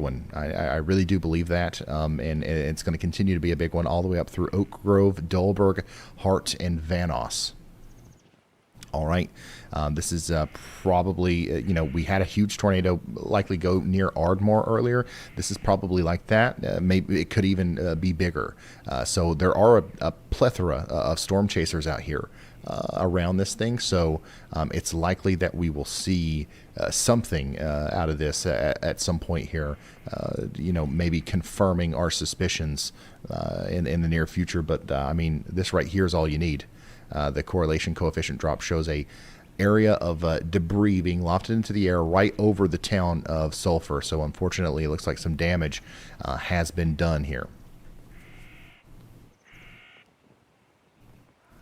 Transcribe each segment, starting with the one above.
one. I really do believe that, and it's going to continue to be a big one all the way up through Oak Grove, Dullburg, Hart, and Vanos. All right. This is probably, we had a huge tornado likely go near Ardmore earlier. This is probably like that. Maybe it could even be bigger. So there are a plethora of storm chasers out here around this thing. So it's likely that we will see something out of this at some point here, maybe confirming our suspicions in the near future. But I mean, this right here is all you need. The correlation coefficient drop shows a area of debris being lofted into the air right over the town of Sulphur. So unfortunately, it looks like some damage has been done here.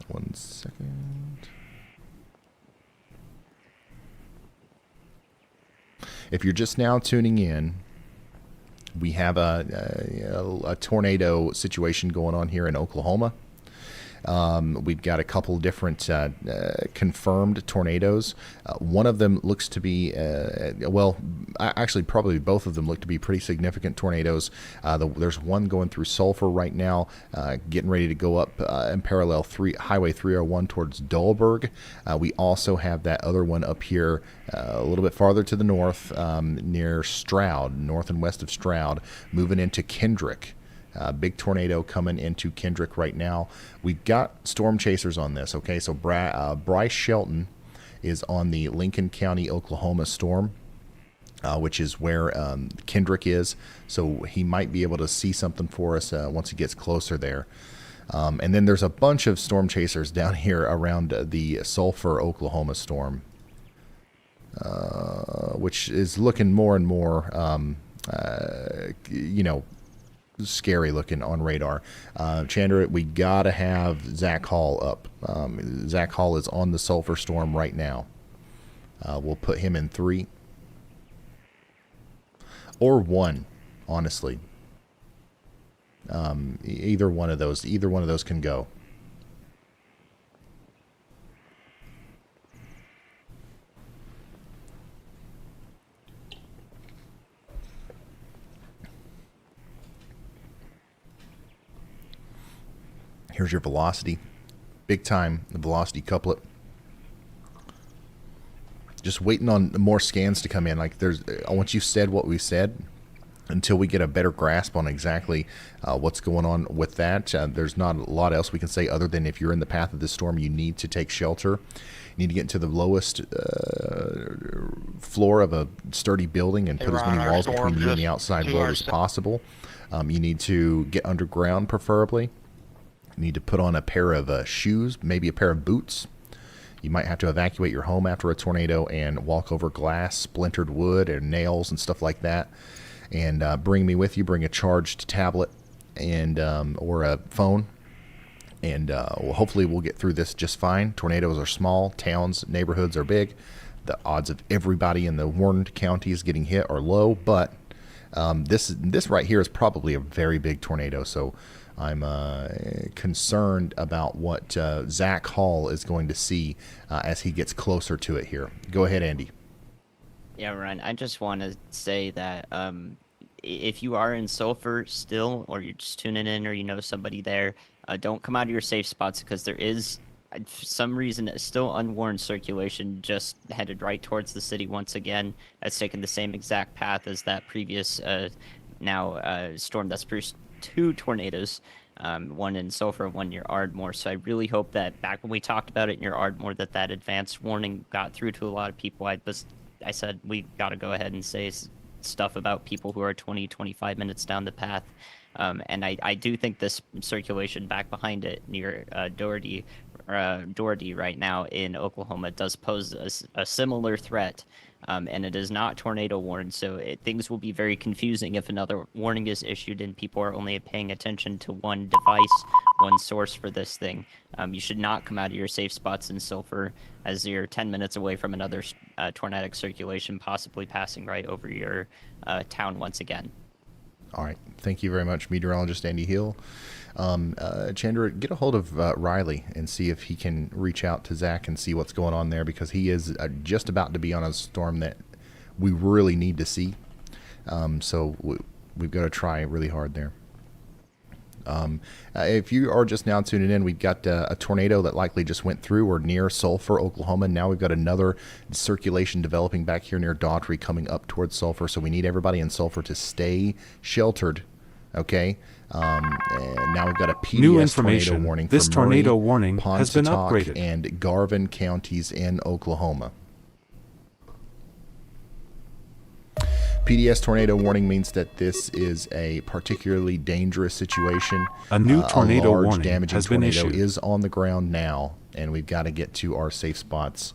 1 second. If you're just now tuning in, we have a tornado situation going on here in Oklahoma. We've got a couple different confirmed tornadoes. One of them looks to be, actually probably both of them look to be pretty significant tornadoes. There's one going through Sulphur right now, getting ready to go up in parallel Highway 301 towards Dullburg. We also have that other one up here a little bit farther to the north near Stroud, north and west of Stroud, moving into Kendrick. Big tornado coming into Kendrick right now. We've got storm chasers on this, okay? So Bryce Shelton is on the Lincoln County, Oklahoma storm, which is where Kendrick is. So he might be able to see something for us once he gets closer there. And then there's a bunch of storm chasers down here around the Sulphur, Oklahoma storm, which is looking more and more, scary looking on radar. Chandra, we gotta have Zach Hall up. Zach Hall is on the Sulphur storm right now. We'll put him in 3 or 1, honestly. Either one of those can go. Here's your velocity. Big time, the velocity couplet. Just waiting on more scans to come in. Once you said what we said, until we get a better grasp on exactly what's going on with that, there's not a lot else we can say other than if you're in the path of this storm, you need to take shelter. You need to get into the lowest floor of a sturdy building and put as many walls between you and the outside world as possible. You need to get underground, preferably. You need to put on a pair of shoes, maybe a pair of boots. You might have to evacuate your home after a tornado and walk over glass, splintered wood, and nails and stuff like that. And bring me with you. Bring a charged tablet and or a phone. And hopefully we'll get through this just fine. Tornadoes are small. Towns, neighborhoods are big. The odds of everybody in the warned counties getting hit are low. But this right here is probably a very big tornado. So I'm concerned about what Zach Hall is going to see as he gets closer to it here. Go ahead, Andy. Yeah, Ryan, I just want to say that if you are in Sulphur still, or you're just tuning in, or you know somebody there, don't come out of your safe spots, because there is, for some reason, still unwarned circulation just headed right towards the city once again. That's taken the same exact path as that previous storm that's produced 2 tornadoes, one in Sulphur, one near Ardmore. So I really hope that back when we talked about it near Ardmore, that advanced warning got through to a lot of people. I said we got to go ahead and say stuff about people who are 20, 25 minutes down the path. And I do think this circulation back behind it near Doherty right now in Oklahoma does pose a similar threat. And it is not tornado warned, so things will be very confusing if another warning is issued and people are only paying attention to one device, one source for this thing. You should not come out of your safe spots in Sulphur, as you're 10 minutes away from another tornadic circulation possibly passing right over your town once again. All right. Thank you very much, meteorologist Andy Hill. Chandra, get a hold of Riley and see if he can reach out to Zach and see what's going on there, because he is just about to be on a storm that we really need to see. So we've got to try really hard there. If you are just now tuning in, we've got a tornado that likely just went through or near Sulphur, Oklahoma. Now we've got another circulation developing back here near Daughtry coming up towards Sulphur. So we need everybody in Sulphur to stay sheltered. Okay. And now we've got a New PDS tornado information. warning This for tornado Murray, warning has been Pontotoc, upgraded. and Garvin counties in Oklahoma. PDS tornado warning means that this is a particularly dangerous situation. A new tornado a large warning damaging has been tornado issued. is on the ground now, and we've got to get to our safe spots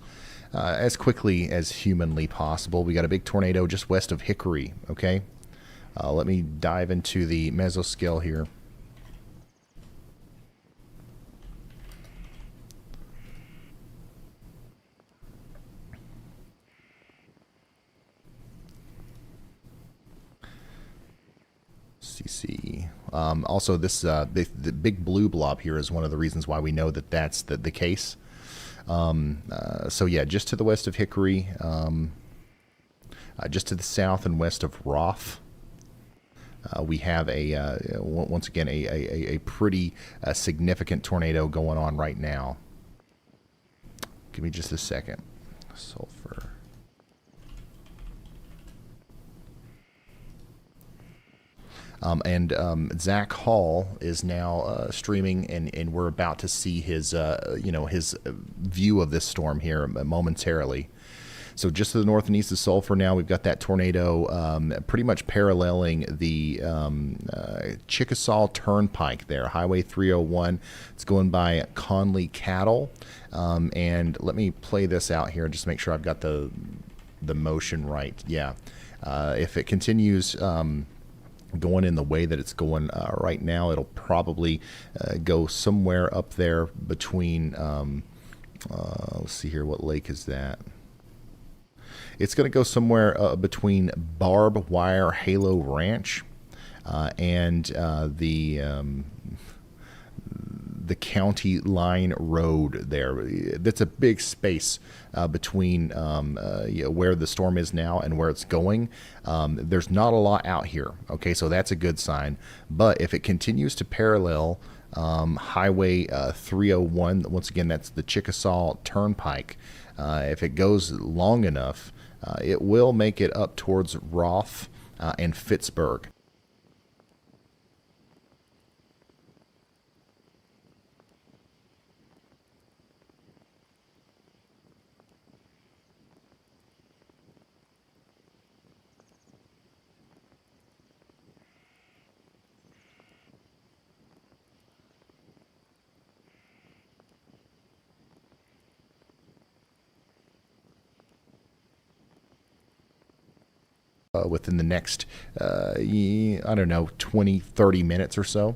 as quickly as humanly possible. We got a big tornado just west of Hickory. Okay, let me dive into the mesoscale here. CC. Also, this the big blue blob here is one of the reasons why we know that that's the case. So yeah, just to the west of Hickory, just to the south and west of Roth, we have once again a pretty significant tornado going on right now. Give me just a second. Sulphur. Zach Hall is now streaming, and we're about to see his view of this storm here momentarily. So just to the north and east of Sulphur now, we've got that tornado pretty much paralleling the Chickasaw Turnpike there, Highway 301. It's going by Conley Cattle. And let me play this out here just to make sure I've got the motion right. Yeah. If it continues going in the way that it's going right now, it'll probably go somewhere up there between, let's see here, what lake is that? It's going to go somewhere between Barb Wire Halo Ranch and the county line road there. That's a big space between where the storm is now and where it's going. There's not a lot out here. Okay, so that's a good sign. But if it continues to parallel Highway 301, once again, that's the Chickasaw Turnpike. If it goes long enough, it will make it up towards Roth and Pittsburgh. Within the next, I don't know, 20, 30 minutes or so.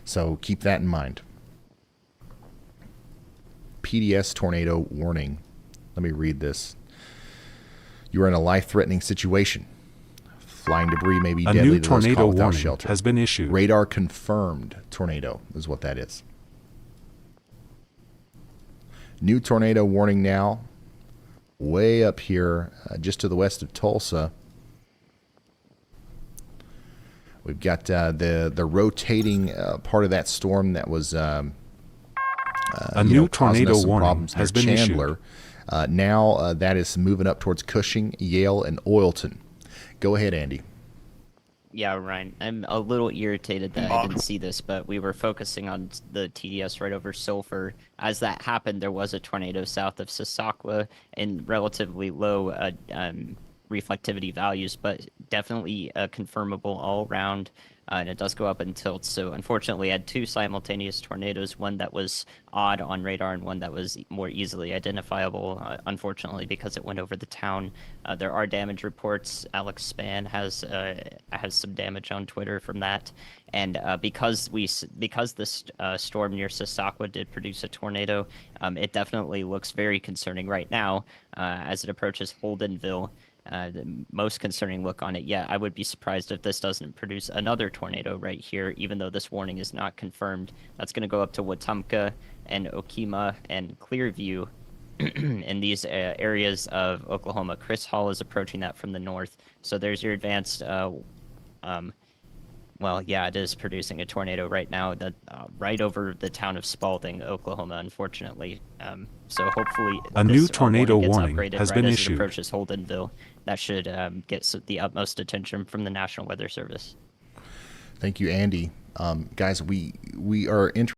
So keep that in mind. PDS tornado warning. Let me read this. You are in a life-threatening situation. Flying debris may be A deadly new to those tornado caught without warning shelter. has been issued. Radar confirmed tornado is what that is. New tornado warning now. Way up here, just to the west of Tulsa. We've got the rotating part of that storm that was a new tornado warning has been Chandler. issued. Now that is moving up towards Cushing, Yale, and Oilton. Go ahead, Andy. Yeah, Ryan. I'm a little irritated that I didn't see this, but we were focusing on the TDS right over Sulphur. As that happened, there was a tornado south of Sissaquah in relatively low reflectivity values, but definitely confirmable all around. And it does go up in tilts. So unfortunately, I had two simultaneous tornadoes, one that was odd on radar and one that was more easily identifiable, unfortunately, because it went over the town. There are damage reports. Alex Spann has some damage on Twitter from that. And because this storm near Sissaquah did produce a tornado, it definitely looks very concerning right now as it approaches Holdenville. The most concerning look on it. Yeah, I would be surprised if this doesn't produce another tornado right here, even though this warning is not confirmed. That's going to go up to Wetumpka and Okima and Clearview. in these areas of Oklahoma. Chris Hall is approaching that from the north. So there's your advanced. Well, yeah, it is producing a tornado right now. That right over the town of Spalding, Oklahoma. Unfortunately, so hopefully A new this tornado gets warning upgraded has right been as issued. It approaches Holdenville. That should get the utmost attention from the National Weather Service. Thank you, Andy. Guys, we are interested